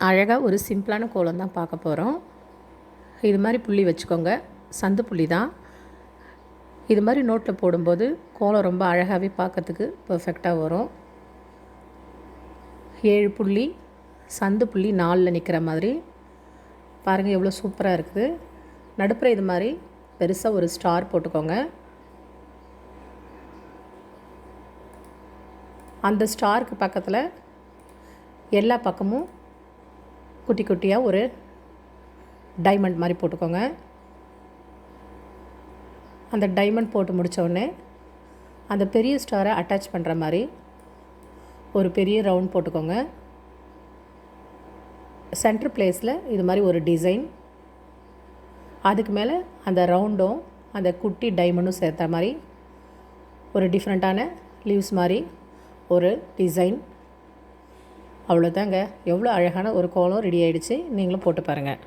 அழகாக ஒரு சிம்பிளான கோலம் தான் பார்க்க போகிறோம். இது மாதிரி புள்ளி வச்சுக்கோங்க, சந்து புள்ளி தான். இது மாதிரி நோட்டில் போடும்போது கோலம் ரொம்ப அழகாகவே பார்க்கறதுக்கு பர்ஃபெக்டாக வரும். 7 புள்ளி சந்து புள்ளி 4ல் நிற்கிற மாதிரி பாருங்கள், எவ்வளோ சூப்பராக இருக்குது. நடுப்புற இது மாதிரி பெருசாக ஒரு ஸ்டார் போட்டுக்கோங்க. அந்த ஸ்டாருக்கு பக்கத்தில் எல்லா பக்கமும் குட்டி குட்டியாக ஒரு டைமண்ட் மாதிரி போட்டுக்கோங்க. அந்த டைமண்ட் போட்டு முடித்தோடனே அந்த பெரிய ஸ்டாரை அட்டாச் பண்ணுற மாதிரி ஒரு பெரிய ரவுண்ட் போட்டுக்கோங்க. சென்டர் பிளேஸில் இது மாதிரி ஒரு டிசைன், அதுக்கு மேலே அந்த ரவுண்டும் அந்த குட்டி டைமண்டும் சேர்த்த மாதிரி ஒரு டிஃப்ரெண்ட்டான லீவ்ஸ் மாதிரி ஒரு டிசைன். அவ்வளோதாங்க, எவ்வளோ அழகான ஒரு கோலம் ரெடி ஆகிடுச்சு. நீங்களும் போட்டு பாருங்கள்.